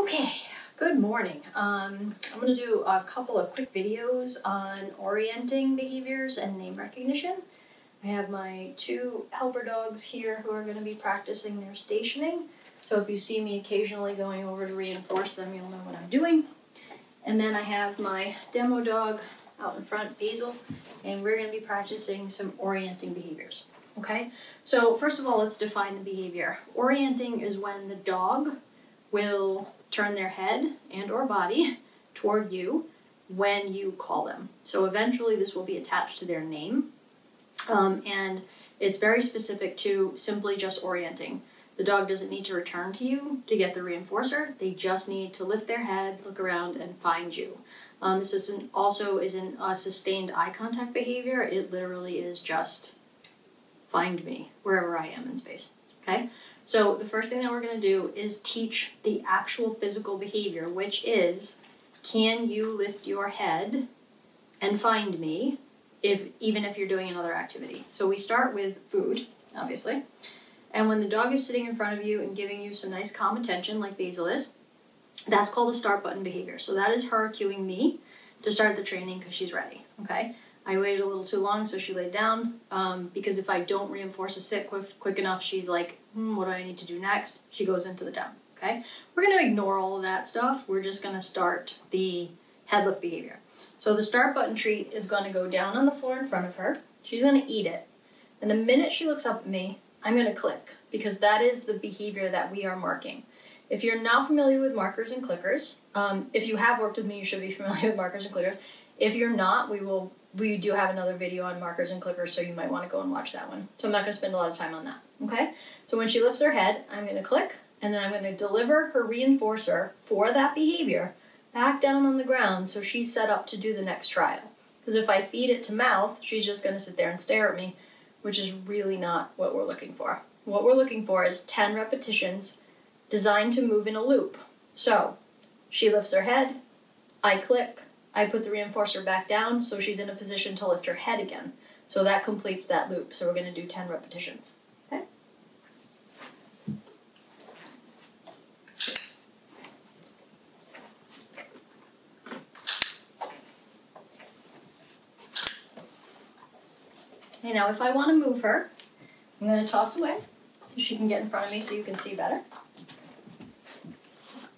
Okay, good morning. I'm going to do a couple of quick videos on orienting behaviors and name recognition. I have my two helper dogs here who are going to be practicing their stationing. So if you see me occasionally going over to reinforce them, you'll know what I'm doing. And then I have my demo dog out in front, Basil, and we're going to be practicing some orienting behaviors. Okay, so first of all, let's define the behavior. Orienting is when the dog will turn their head and or body toward you when you call them. So eventually this will be attached to their name, and it's very specific to simply just orienting. The dog doesn't need to return to you to get the reinforcer. They just need to lift their head, look around, and find you. This isn't a sustained eye contact behavior. It literally is just find me wherever I am in space. Okay? So the first thing that we're going to do is teach the actual physical behavior, which is, can you lift your head and find me, even if you're doing another activity? So we start with food, obviously. And when the dog is sitting in front of you and giving you some nice calm attention, like Basil is, that's called a start button behavior. So that is her cueing me to start the training because she's ready, okay? I waited a little too long, so she laid down, because if I don't reinforce a sit quick enough, she's like, what do I need to do next? She goes into the down, okay? We're going to ignore all of that stuff. We're just going to start the head lift behavior. So the start button treat is going to go down on the floor in front of her. She's going to eat it. And the minute she looks up at me, I'm going to click, because that is the behavior that we are marking. If you're not familiar with markers and clickers, if you have worked with me, you should be familiar with markers and clickers. If you're not, we do have another video on markers and clickers, so you might want to go and watch that one. So I'm not going to spend a lot of time on that, okay? So when she lifts her head, I'm going to click, and then I'm going to deliver her reinforcer for that behavior back down on the ground so she's set up to do the next trial. Because if I feed it to mouth, she's just going to sit there and stare at me, which is really not what we're looking for. What we're looking for is 10 repetitions designed to move in a loop. So she lifts her head, I click, I put the reinforcer back down so she's in a position to lift her head again. So that completes that loop. So we're going to do 10 repetitions. Okay? Okay, now if I want to move her, I'm going to toss away so she can get in front of me so you can see better.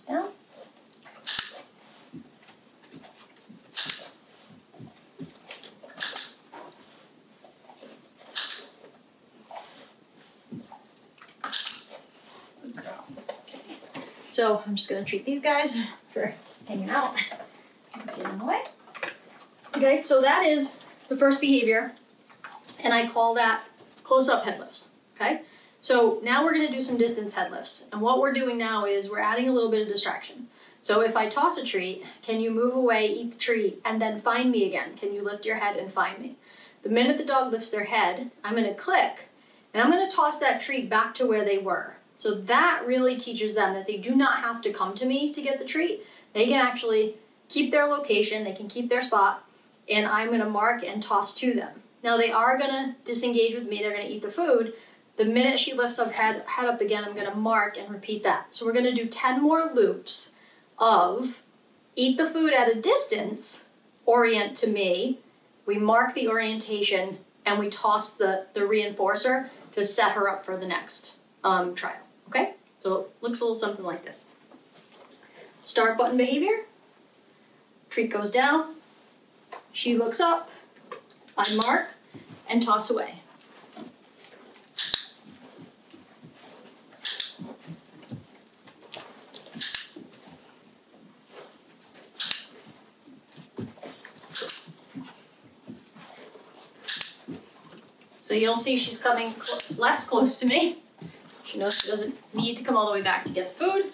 Down. So I'm just going to treat these guys for hanging out. Get in the way. Okay, so that is the first behavior, and I call that close-up head lifts. Okay, so now we're going to do some distance head lifts, and what we're doing now is we're adding a little bit of distraction. So if I toss a treat, can you move away, eat the treat, and then find me again? Can you lift your head and find me? The minute the dog lifts their head, I'm going to click, and I'm going to toss that treat back to where they were. So that really teaches them that they do not have to come to me to get the treat. They can actually keep their location, they can keep their spot, and I'm going to mark and toss to them. Now they are going to disengage with me, they're going to eat the food. The minute she lifts her head up again, I'm going to mark and repeat that. So we're going to do 10 more loops of eat the food at a distance, orient to me, we mark the orientation, and we toss the reinforcer to set her up for the next trial. Okay, so it looks a little something like this. Start button behavior. Treat goes down. She looks up. I mark and toss away. So you'll see she's coming less close to me. She knows she doesn't need to come all the way back to get the food.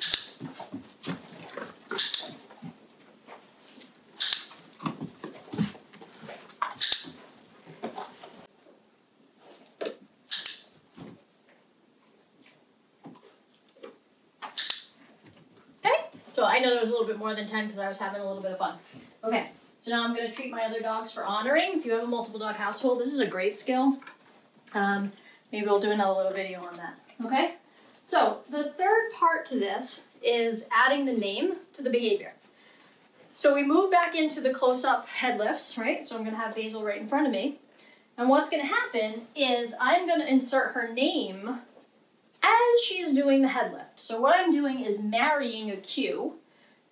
Okay, so I know there was a little bit more than 10 because I was having a little bit of fun. Okay, so now I'm going to treat my other dogs for honoring. If you have a multiple dog household, this is a great skill. Maybe we'll do another little video on that. Okay? So the third part to this is adding the name to the behavior. So we move back into the close-up head lifts, right? So I'm going to have Basil right in front of me. And what's going to happen is I'm going to insert her name as she is doing the head lift. So what I'm doing is marrying a cue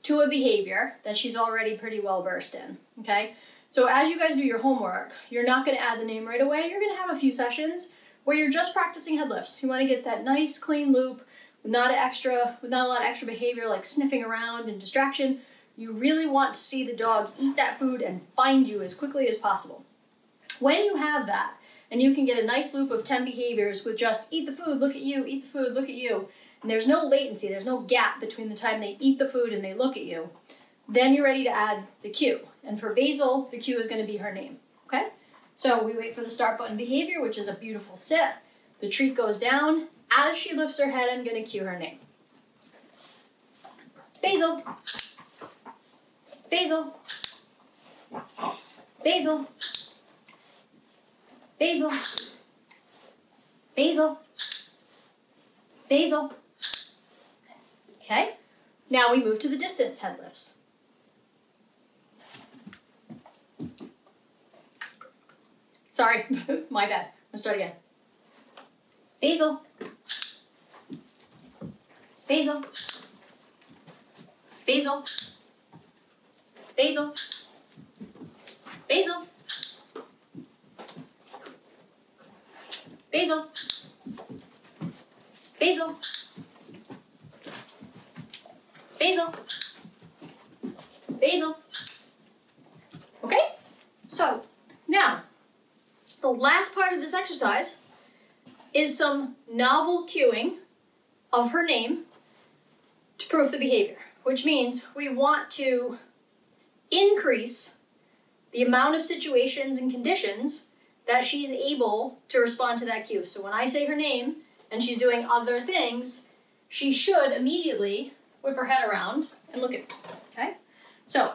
to a behavior that she's already pretty well versed in, okay? So as you guys do your homework, you're not going to add the name right away. You're going to have a few sessions where you're just practicing head lifts. You want to get that nice clean loop with not a lot of extra behavior like sniffing around and distraction. You really want to see the dog eat that food and find you as quickly as possible. When you have that, and you can get a nice loop of 10 behaviors with just eat the food, look at you, eat the food, look at you, and there's no latency, there's no gap between the time they eat the food and they look at you, then you're ready to add the cue. And for Basil, the cue is going to be her name, okay? So we wait for the start button behavior, which is a beautiful sit. The treat goes down. As she lifts her head, I'm going to cue her name. Basil. Basil. Basil. Basil. Basil. Basil. Okay. Now we move to the distance head lifts. Sorry, my bad. Let's start again. Basil. Basil. Basil. Basil. Basil. Basil. Basil. Basil. Basil. Okay? So, now, the last part of this exercise is some novel cueing of her name to proof the behavior, which means we want to increase the amount of situations and conditions that she's able to respond to that cue. So when I say her name and she's doing other things, she should immediately whip her head around and look at me, okay? So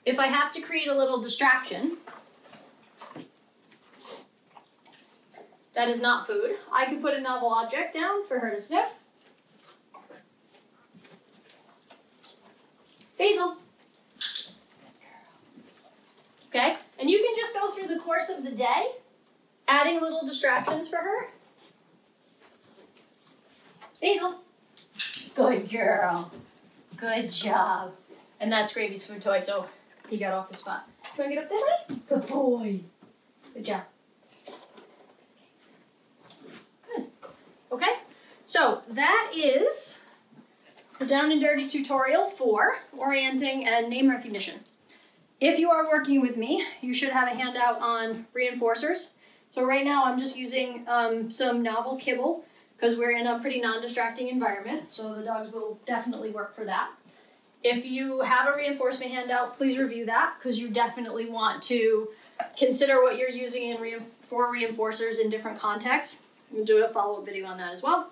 if I have to create a little distraction that is not food, I could put a novel object down for her to sniff. Basil. Okay, and you can just go through the course of the day, adding little distractions for her. Basil. Good girl. Good job. And that's Gravy's food toy, so he got off his spot. Do you want to get up this way? Good boy. Good job. Good. Okay, so that is the Down and Dirty tutorial for orienting and name recognition. If you are working with me, you should have a handout on reinforcers. So right now I'm just using some novel kibble because we're in a pretty non-distracting environment, so the dogs will definitely work for that. If you have a reinforcement handout, please review that because you definitely want to consider what you're using for reinforcers in different contexts. We'll do a follow-up video on that as well.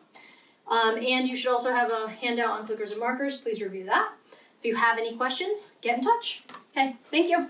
And you should also have a handout on clickers and markers. Please review that. If you have any questions, get in touch. Okay, thank you.